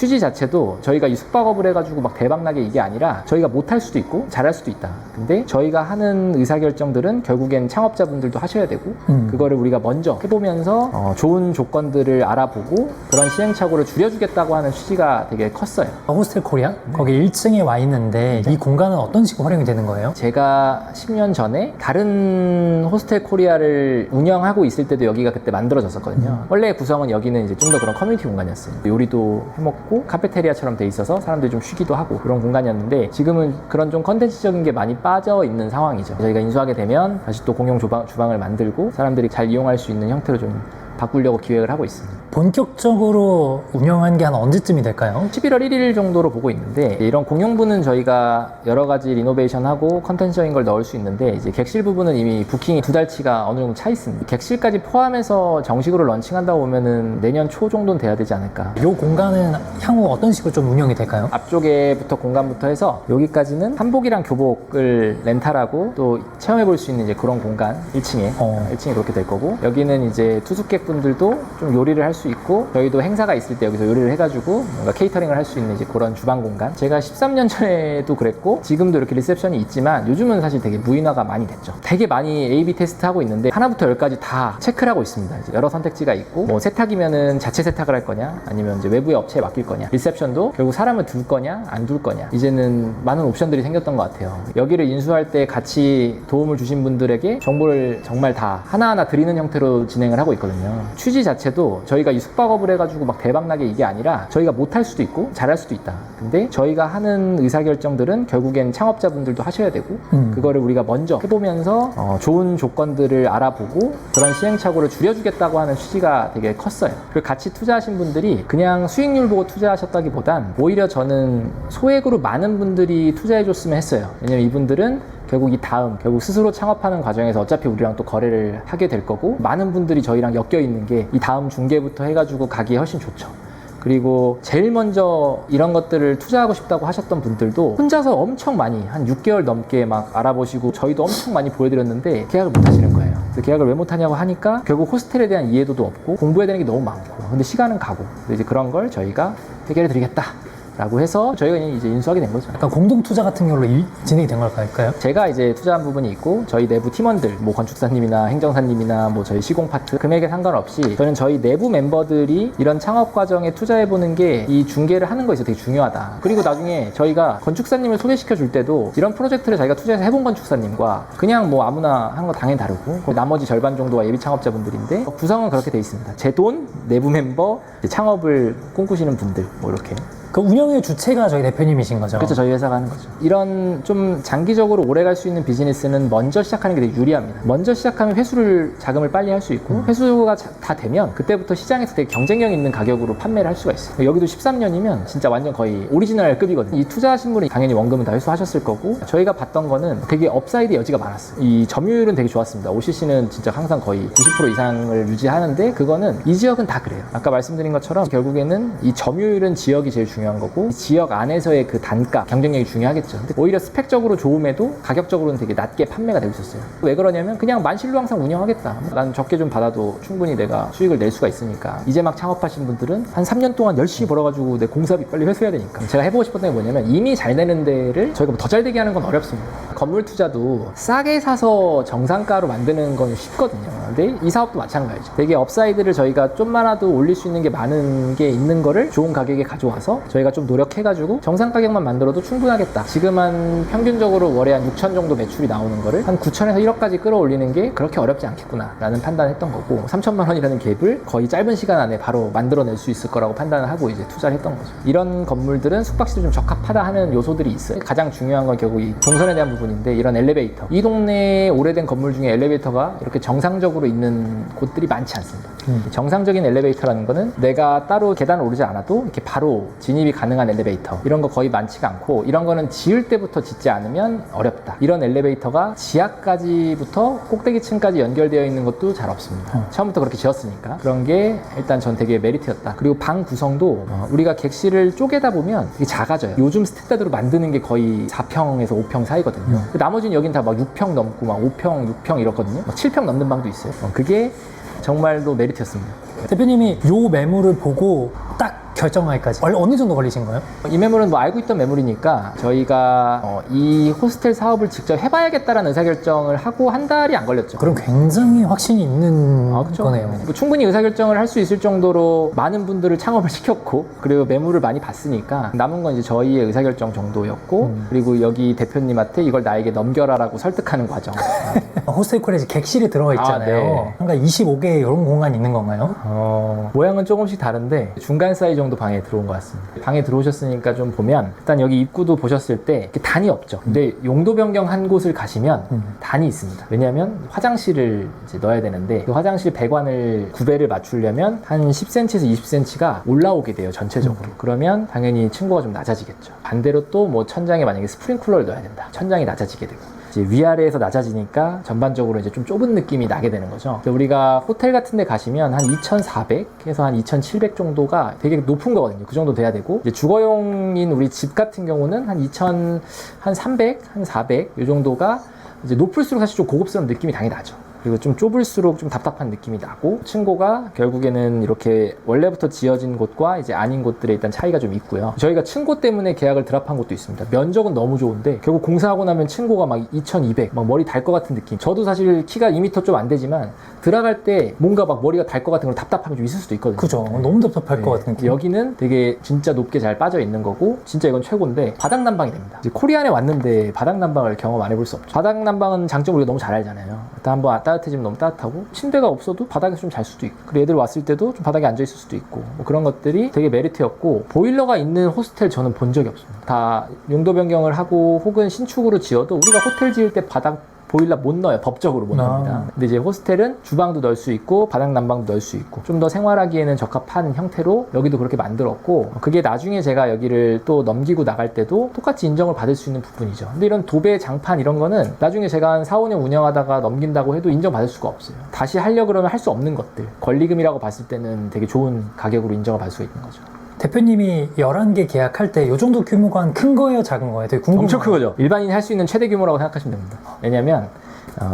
취지 자체도 저희가 이 숙박업을 해가지고 막 대박나게 이게 아니라 저희가 못할 수도 있고 잘할 수도 있다. 근데 저희가 하는 의사결정들은 결국엔 창업자분들도 하셔야 되고 그거를 우리가 먼저 해보면서 좋은 조건들을 알아보고 그런 시행착오를 줄여주겠다고 하는 취지가 되게 컸어요. 호스텔 코리아? 거기 1층에 와 있는데 이 공간은 어떤 식으로 활용이 되는 거예요? 제가 10년 전에 다른 호스텔 코리아를 운영하고 있을 때도 여기가 그때 만들어졌었거든요. 원래 구성은 여기는 이제 좀 더 그런 커뮤니티 공간이었어요. 요리도 해먹고 카페테리아처럼 돼 있어서 사람들이 좀 쉬기도 하고 그런 공간이었는데 지금은 그런 좀 컨텐츠적인 게 많이 빠져 있는 상황이죠. 저희가 인수하게 되면 다시 또 공용 주방을 만들고 사람들이 잘 이용할 수 있는 형태로 좀 바꾸려고 기획을 하고 있습니다. 본격적으로 운영한 게 한 언제쯤이 될까요? 11월 1일 정도로 보고 있는데 이런 공용부는 저희가 여러 가지 리노베이션하고 컨텐츠적인 걸 넣을 수 있는데 이제 객실 부분은 이미 부킹이 2달치가 어느 정도 차 있습니다. 객실까지 포함해서 정식으로 런칭한다고 보면은 내년 초 정도는 돼야 되지 않을까. 이 공간은 향후 어떤 식으로 좀 운영이 될까요? 앞쪽에부터 공간부터 해서 여기까지는 한복이랑 교복을 렌탈하고 또 체험해 볼 수 있는 이제 그런 공간 1층에 1층에 그렇게 될 거고 여기는 이제 투숙객분들도 좀 요리를 할 수 있고 저희도 행사가 있을 때 여기서 요리를 해가지고 뭔가 케이터링을 할 수 있는 이제 그런 주방 공간. 제가 13년 전에도 그랬고 지금도 이렇게 리셉션이 있지만 요즘은 사실 되게 무인화가 많이 됐죠. 되게 많이 A/B 테스트 하고 있는데 하나부터 열까지 다 체크를 하고 있습니다. 이제 여러 선택지가 있고 뭐 세탁이면은 자체 세탁을 할 거냐 아니면 이제 외부의 업체에 맡길 거냐 리셉션도 결국 사람을 둘 거냐 안 둘 거냐 이제는 많은 옵션들이 생겼던 것 같아요. 여기를 인수할 때 같이 도움을 주신 분들에게 정보를 정말 다 하나하나 드리는 형태로 진행을 하고 있거든요. 취지 자체도 저희가 이 숙박업을 해가지고 막 대박나게 이게 아니라 저희가 못할 수도 있고 잘할 수도 있다. 근데 저희가 하는 의사결정들은 결국엔 창업자분들도 하셔야 되고 그거를 우리가 먼저 해보면서 좋은 조건들을 알아보고 그런 시행착오를 줄여주겠다고 하는 취지가 되게 컸어요. 그리고 같이 투자하신 분들이 그냥 수익률 보고 투자하셨다기보단 오히려 저는 소액으로 많은 분들이 투자해줬으면 했어요. 왜냐면 이분들은 결국 스스로 창업하는 과정에서 어차피 우리랑 또 거래를 하게 될 거고 많은 분들이 저희랑 엮여 있는 게 이 다음 중개부터 해가지고 가기에 훨씬 좋죠. 그리고 제일 먼저 이런 것들을 투자하고 싶다고 하셨던 분들도 혼자서 엄청 많이 한 6개월 넘게 막 알아보시고 저희도 엄청 많이 보여드렸는데 계약을 못 하시는 거예요. 그래서 계약을 왜 못 하냐고 하니까 결국 호스텔에 대한 이해도도 없고 공부해야 되는 게 너무 많고 근데 시간은 가고 이제 그런 걸 저희가 해결해 드리겠다 라고 해서 저희가 이제 인수하게 된 거죠. 약간 공동 투자 같은 걸로 진행이 된 걸까요? 제가 이제 투자한 부분이 있고 저희 내부 팀원들 뭐 건축사님이나 행정사님이나 뭐 저희 시공파트 금액에 상관없이 저는 저희 내부 멤버들이 이런 창업 과정에 투자해보는 게 이 중개를 하는 거에서 되게 중요하다. 그리고 나중에 저희가 건축사님을 소개시켜 줄 때도 이런 프로젝트를 자기가 투자해서 해본 건축사님과 그냥 뭐 아무나 한 거 당연히 다르고 나머지 절반 정도가 예비 창업자분들인데 구성은 그렇게 돼 있습니다. 제 돈, 내부 멤버, 창업을 꿈꾸시는 분들 뭐 이렇게. 그 운영의 주체가 저희 대표님이신 거죠? 그렇죠. 저희 회사가 하는 거죠. 이런 좀 장기적으로 오래 갈 수 있는 비즈니스는 먼저 시작하는 게 되게 유리합니다. 먼저 시작하면 자금을 빨리 할 수 있고 회수가 다 되면 그때부터 시장에서 되게 경쟁력 있는 가격으로 판매를 할 수가 있어요. 여기도 13년이면 진짜 완전 거의 오리지널 급이거든요. 이 투자하신 분이 당연히 원금은 다 회수하셨을 거고 저희가 봤던 거는 되게 업사이드 여지가 많았어요. 이 점유율은 되게 좋았습니다. OCC는 진짜 항상 거의 90% 이상을 유지하는데 그거는 이 지역은 다 그래요. 아까 말씀드린 것처럼 결국에는 이 점유율은 지역이 제일 중요한 거고 지역 안에서의 그 단가, 경쟁력이 중요하겠죠. 근데 오히려 스펙적으로 좋음에도 가격적으로는 되게 낮게 판매가 되고 있었어요. 왜 그러냐면 그냥 만실로 항상 운영하겠다. 난 적게 좀 받아도 충분히 내가 수익을 낼 수가 있으니까. 이제 막 창업하신 분들은 한 3년 동안 열심히 벌어가지고 내 공사비 빨리 회수해야 되니까. 제가 해보고 싶었던 게 뭐냐면 이미 잘 되는 데를 저희가 더 잘 되게 하는 건 어렵습니다. 건물 투자도 싸게 사서 정상가로 만드는 건 쉽거든요. 근데 이 사업도 마찬가지죠. 되게 업사이드를 저희가 좀만라도 올릴 수 있는 게 많은 게 있는 거를 좋은 가격에 가져와서 저희가 좀 노력해가지고 정상 가격만 만들어도 충분하겠다. 지금 한 평균적으로 월에 한 6천 정도 매출이 나오는 거를 한 9천에서 1억까지 끌어올리는 게 그렇게 어렵지 않겠구나 라는 판단을 했던 거고 3천만 원이라는 갭을 거의 짧은 시간 안에 바로 만들어낼 수 있을 거라고 판단을 하고 이제 투자를 했던 거죠. 이런 건물들은 숙박시도 좀 적합하다 하는 요소들이 있어요. 가장 중요한 건 결국 이 동선에 대한 부분인데 이런 엘리베이터. 이 동네에 오래된 건물 중에 엘리베이터가 이렇게 정상적으로 있는 곳들이 많지 않습니다. 정상적인 엘리베이터라는 거는 내가 따로 계단을 오르지 않아도 이렇게 바로 진입이 가능한 엘리베이터 이런 거 거의 많지가 않고 이런 거는 지을 때부터 짓지 않으면 어렵다. 이런 엘리베이터가 지하까지부터 꼭대기층까지 연결되어 있는 것도 잘 없습니다. 처음부터 그렇게 지었으니까 그런 게 일단 전 되게 메리트였다. 그리고 방 구성도 우리가 객실을 쪼개다 보면 되게 작아져요. 요즘 스탠다드로 만드는 게 거의 4평에서 5평 사이거든요. 나머지는 여긴 다 막 6평 넘고 막 5평, 6평 이렇거든요. 7평 넘는 방도 있어요. 그게 정말로 메리트였습니다. 대표님이 요 매물을 보고 딱 결정하기까지 어느 정도 걸리신 거예요? 이 매물은 뭐 알고 있던 매물이니까 저희가 이 호스텔 사업을 직접 해봐야겠다라는 의사결정을 하고 한 달이 안 걸렸죠. 그럼 굉장히 확신이 있는 그쵸? 거네요. 뭐 충분히 의사결정을 할 수 있을 정도로 많은 분들을 창업을 시켰고 그리고 매물을 많이 봤으니까 남은 건 이제 저희의 의사결정 정도였고 그리고 여기 대표님한테 이걸 나에게 넘겨라라고 설득하는 과정. 호스텔 콜레지 객실이 들어가 있잖아요. 네. 그러니까 25개 이런 공간이 있는 건가요? 모양은 조금씩 다른데 중간 사이 정도 방에 들어온 것 같습니다. 방에 들어오셨으니까 좀 보면 일단 여기 입구도 보셨을 때 이렇게 단이 없죠. 근데 용도 변경한 곳을 가시면 단이 있습니다. 왜냐하면 화장실을 이제 넣어야 되는데 그 화장실 배관을 구배를 맞추려면 한 10cm에서 20cm가 올라오게 돼요, 전체적으로. 그러면 당연히 층고가 좀 낮아지겠죠. 반대로 또 뭐 천장에 만약에 스프링쿨러를 넣어야 된다. 천장이 낮아지게 되고. 이제 위아래에서 낮아지니까 전반적으로 이제 좀 좁은 느낌이 나게 되는 거죠. 그래서 우리가 호텔 같은 데 가시면 한 2,400에서 한 2,700 정도가 되게 높은 거거든요. 그 정도 돼야 되고 이제 주거용인 우리 집 같은 경우는 한 300, 한 400 이 정도가 이제 높을수록 사실 좀 고급스러운 느낌이 당연히 나죠. 그리고 좀 좁을수록 좀 답답한 느낌이 나고 층고가 결국에는 이렇게 원래부터 지어진 곳과 이제 아닌 곳들의 일단 차이가 좀 있고요. 저희가 층고 때문에 계약을 드랍한 곳도 있습니다. 면적은 너무 좋은데 결국 공사하고 나면 층고가 막 2200, 막 머리 달 것 같은 느낌. 저도 사실 키가 2m 좀 안 되지만 들어갈 때 뭔가 막 머리가 달 것 같은 걸 답답함이 좀 있을 수도 있거든요. 그죠. 너무 답답할 것 같은 느낌. 여기는 되게 진짜 높게 잘 빠져 있는 거고 진짜 이건 최고인데 바닥 난방이 됩니다. 이제 코리안에 왔는데 바닥 난방을 경험 안 해볼 수 없죠. 바닥 난방은 장점 우리가 너무 잘 알잖아요. 일단 한번 따뜻해지면 너무 따뜻하고 침대가 없어도 바닥에서 좀 잘 수도 있고 그리고 애들 왔을 때도 좀 바닥에 앉아 있을 수도 있고 뭐 그런 것들이 되게 메리트였고 보일러가 있는 호스텔 저는 본 적이 없습니다. 다 용도 변경을 하고 혹은 신축으로 지어도 우리가 호텔 지을 때 바닥 보일러 못 넣어요. 법적으로 못 넣습니다. 근데 이제 호스텔은 주방도 넣을 수 있고 바닥 난방도 넣을 수 있고 좀 더 생활하기에는 적합한 형태로 여기도 그렇게 만들었고 그게 나중에 제가 여기를 또 넘기고 나갈 때도 똑같이 인정을 받을 수 있는 부분이죠. 근데 이런 도배, 장판 이런 거는 나중에 제가 한 4, 5년 운영하다가 넘긴다고 해도 인정받을 수가 없어요. 다시 하려고 그러면 할 수 없는 것들. 권리금이라고 봤을 때는 되게 좋은 가격으로 인정을 받을 수가 있는 거죠. 대표님이 11개 계약할 때 이 정도 규모가 한 큰 거예요? 작은 거예요? 되게 궁금해요. 엄청 크거죠. 일반인이 할 수 있는 최대 규모라고 생각하시면 됩니다. 왜냐면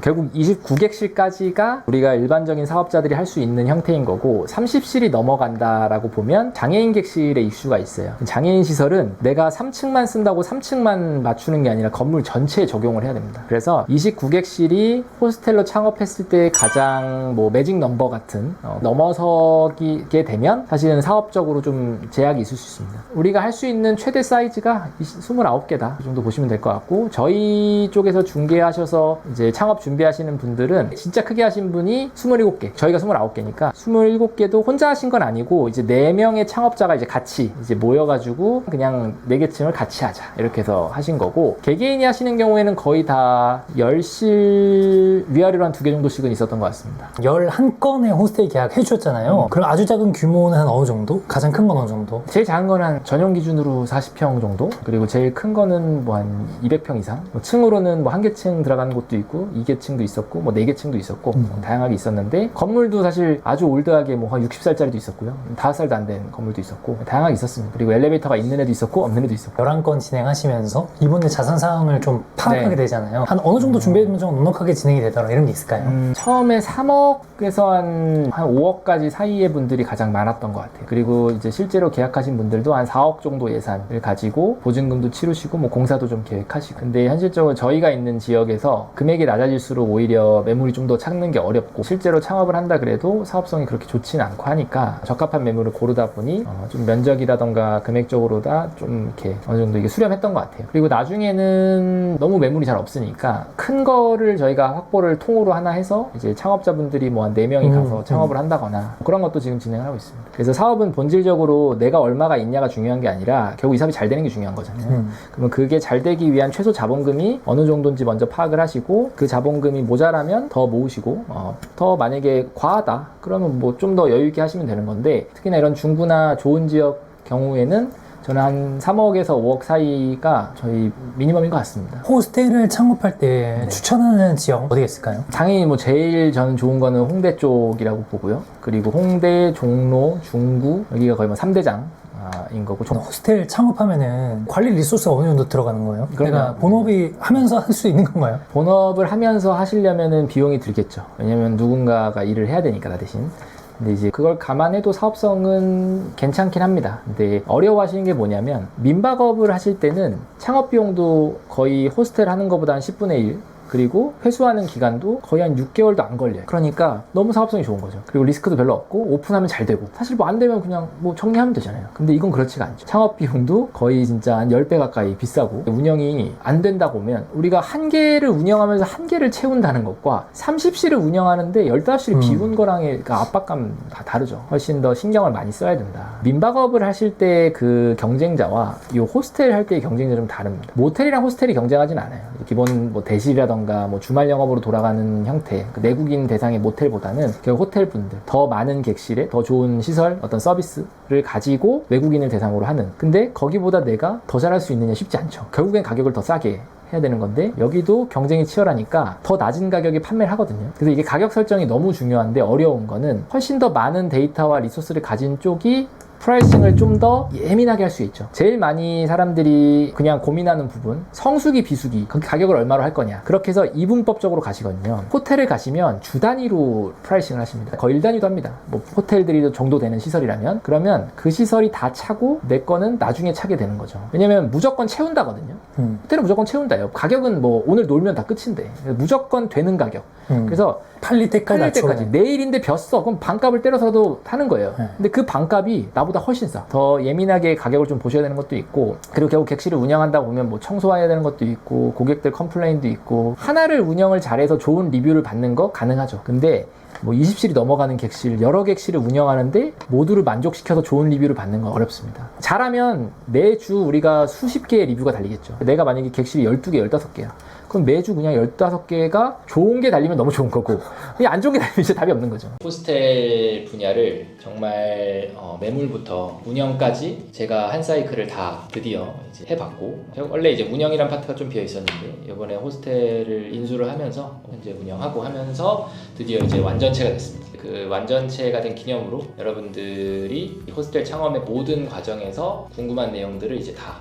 결국 29객실까지가 우리가 일반적인 사업자들이 할 수 있는 형태인 거고 30실이 넘어간다라고 보면 장애인 객실의 이슈가 있어요. 장애인 시설은 내가 3층만 쓴다고 3층만 맞추는 게 아니라 건물 전체에 적용을 해야 됩니다. 그래서 29객실이 호스텔로 창업했을 때 가장 뭐 매직 넘버 같은 넘어서게 되면 사실은 사업적으로 좀 제약이 있을 수 있습니다. 우리가 할 수 있는 최대 사이즈가 29개다. 그 정도 보시면 될 것 같고 저희 쪽에서 중개하셔서 이제 창업 준비하시는 분들은 진짜 크게 하신 분이 27개, 저희가 29개니까 27개도 혼자 하신 건 아니고 이제 4명의 창업자가 이제 같이 이제 모여가지고 그냥 4개 층을 같이 하자 이렇게 해서 하신 거고 개개인이 하시는 경우에는 거의 다 10실 위아래로 한 2개 정도씩은 있었던 것 같습니다. 11건의 호스텔 계약 해주셨잖아요. 그럼 아주 작은 규모는 한 어느 정도? 가장 큰 건 어느 정도? 제일 작은 건 한 전용 기준으로 40평 정도 그리고 제일 큰 거는 뭐 한 200평 이상 뭐 층으로는 뭐 1개 층 들어가는 곳도 있고 2개 층도 있었고 뭐 4개 층도 있었고 다양하게 있었는데 건물도 사실 아주 올드하게 뭐 한 60살짜리도 있었고요 5살도 안 된 건물도 있었고 다양하게 있었습니다. 그리고 엘리베이터가 있는 애도 있었고 없는 애도 있었고 11건 진행하시면서 이번에 자산 상황을 좀 파악하게 되잖아요. 한 어느 정도 준비해두면 좀 넉넉하게 진행이 되더라 이런 게 있을까요? 처음에 3억에서 한 5억까지 사이의 분들이 가장 많았던 것 같아요. 그리고 이제 실제로 계약하신 분들도 한 4억 정도 예산을 가지고 보증금도 치르시고 뭐 공사도 좀 계획하시고 근데 현실적으로 저희가 있는 지역에서 금액이 낮아질수록 오히려 매물이 좀 더 찾는 게 어렵고 실제로 창업을 한다 그래도 사업성이 그렇게 좋지는 않고 하니까 적합한 매물을 고르다 보니 좀 면적이라던가 금액적으로 다 좀 이렇게 어느 정도 이게 수렴했던 것 같아요. 그리고 나중에는 너무 매물이 잘 없으니까 큰 거를 저희가 확보를 통으로 하나 해서 이제 창업자분들이 뭐 한 4명이 가서 창업을 한다거나 그런 것도 지금 진행을 하고 있습니다. 그래서 사업은 본질적으로 내가 얼마가 있냐가 중요한 게 아니라 결국 이 사업이 잘 되는 게 중요한 거잖아요. 그러면 그게 잘 되기 위한 최소 자본금이 어느 정도인지 먼저 파악을 하시고 그 자본금이 모자라면 더 모으시고 더 만약에 과하다 그러면 뭐 좀 더 여유 있게 하시면 되는 건데 특히나 이런 중부나 좋은 지역 경우에는 저는 한 3억에서 5억 사이가 저희 미니멈인 것 같습니다. 호스텔을 창업할 때 추천하는 지역 어디가 있을까요? 당연히 뭐 제일 저는 좋은 거는 홍대 쪽이라고 보고요. 그리고 홍대, 종로, 중구 여기가 거의 뭐 3대장 인 거고 호스텔 창업하면은 관리 리소스가 어느 정도 들어가는 거예요? 그럼요. 내가 본업이 하면서 할 수 있는 건가요? 본업을 하면서 하시려면은 비용이 들겠죠. 왜냐면 누군가가 일을 해야 되니까 나 대신. 근데 이제 그걸 감안해도 사업성은 괜찮긴 합니다. 근데 어려워하시는 게 뭐냐면 민박업을 하실 때는 창업 비용도 거의 호스텔 하는 것보다 한 10분의 1, 그리고 회수하는 기간도 거의 한 6개월도 안 걸려요. 그러니까 너무 사업성이 좋은 거죠. 그리고 리스크도 별로 없고 오픈하면 잘 되고, 사실 뭐 안 되면 그냥 뭐 정리하면 되잖아요. 근데 이건 그렇지가 않죠. 창업 비용도 거의 진짜 한 10배 가까이 비싸고, 운영이 안 된다고 보면 우리가 한 개를 운영하면서 한 개를 채운다는 것과 30실을 운영하는데 15실을 비운 거랑의 그 압박감 다 다르죠. 훨씬 더 신경을 많이 써야 된다. 민박업을 하실 때 그 경쟁자와 이 호스텔 할 때의 경쟁자 좀 다릅니다. 모텔이랑 호스텔이 경쟁하진 않아요. 기본 뭐 대실이라던가 뭐 주말 영업으로 돌아가는 형태, 그 내국인 대상의 모텔보다는 결국 호텔 분들, 더 많은 객실에 더 좋은 시설, 어떤 서비스를 가지고 외국인을 대상으로 하는. 근데 거기보다 내가 더 잘할 수 있느냐 쉽지 않죠. 결국엔 가격을 더 싸게 해야 되는 건데, 여기도 경쟁이 치열하니까 더 낮은 가격에 판매를 하거든요. 그래서 이게 가격 설정이 너무 중요한데, 어려운 거는 훨씬 더 많은 데이터와 리소스를 가진 쪽이 프라이싱을 좀 더 예민하게 할 수 있죠. 제일 많이 사람들이 그냥 고민하는 부분, 성수기 비수기 그 가격을 얼마로 할 거냐, 그렇게 해서 이분법적으로 가시거든요. 호텔을 가시면 주 단위로 프라이싱을 하십니다. 거의 1단위도 합니다. 뭐 호텔들이 정도 되는 시설이라면, 그러면 그 시설이 다 차고 내 거는 나중에 차게 되는 거죠. 왜냐면 무조건 채운다거든요. 호텔은 무조건 채운다요. 가격은 뭐 오늘 놀면 다 끝인데 무조건 되는 가격. 그래서 팔릴 때까지 내일인데 벼어 그럼 반값을 때려서도 하는 거예요. 근데 그 반값이 나보다 훨씬 싸. 더 예민하게 가격을 좀 보셔야 되는 것도 있고, 그리고 결국 객실을 운영한다고 보면 뭐 청소해야 되는 것도 있고, 고객들 컴플레인도 있고, 하나를 운영을 잘해서 좋은 리뷰를 받는 거 가능하죠. 근데 뭐 20실이 넘어가는 객실, 여러 객실을 운영하는데 모두를 만족시켜서 좋은 리뷰를 받는 건 어렵습니다. 잘하면 매주 우리가 수십 개의 리뷰가 달리겠죠. 내가 만약에 객실이 12개, 15개야. 그럼 매주 그냥 15개가 좋은 게 달리면 너무 좋은 거고, 그냥 안 좋은 게 달리면 이제 답이 없는 거죠. 호스텔 분야를 정말 매물부터 운영까지 제가 한 사이클을 다 드디어 이제 해봤고, 원래 이제 운영이란 파트가 좀 비어 있었는데 이번에 호스텔을 인수를 하면서 현재 운영하고 하면서 드디어 이제 완전체가 됐습니다. 그 완전체가 된 기념으로 여러분들이 호스텔 창업의 모든 과정에서 궁금한 내용들을 이제 다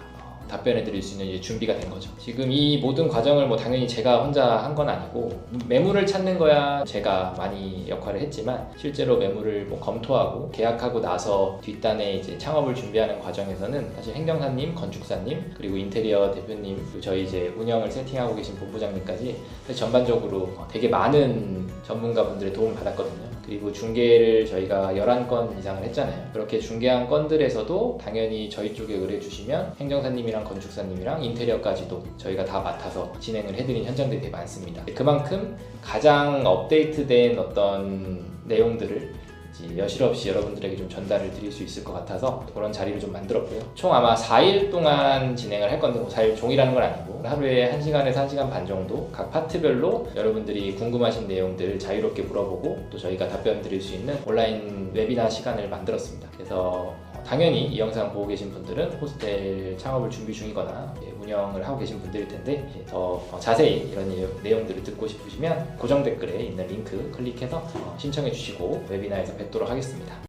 답변해 드릴 수 있는 이제 준비가 된 거죠. 지금 이 모든 과정을 뭐 당연히 제가 혼자 한 건 아니고, 매물을 찾는 거야 제가 많이 역할을 했지만, 실제로 매물을 뭐 검토하고 계약하고 나서 뒷단에 이제 창업을 준비하는 과정에서는 사실 행정사님, 건축사님, 그리고 인테리어 대표님, 그리고 저희 이제 운영을 세팅하고 계신 본부장님까지 전반적으로 되게 많은 전문가분들의 도움을 받았거든요. 그리고 중개를 저희가 11건 이상을 했잖아요. 그렇게 중개한 건들에서도 당연히 저희 쪽에 의뢰 주시면 행정사님이랑 건축사님이랑 인테리어까지도 저희가 다 맡아서 진행을 해드린 현장들이 되게 많습니다. 그만큼 가장 업데이트된 어떤 내용들을 이제 여실없이 여러분들에게 좀 전달을 드릴 수 있을 것 같아서 그런 자리를 좀 만들었고요. 총 아마 4일 동안 진행을 할 건데, 뭐 4일 종이라는 건 아니고 하루에 1시간에서 1시간 반 정도 각 파트별로 여러분들이 궁금하신 내용들을 자유롭게 물어보고 또 저희가 답변 드릴 수 있는 온라인 웨비나 시간을 만들었습니다. 그래서 당연히 이 영상 보고 계신 분들은 호스텔 창업을 준비 중이거나 운영을 하고 계신 분들일 텐데, 더 자세히 이런 내용들을 듣고 싶으시면 고정 댓글에 있는 링크 클릭해서 신청해 주시고 웨비나에서 뵙도록 하겠습니다.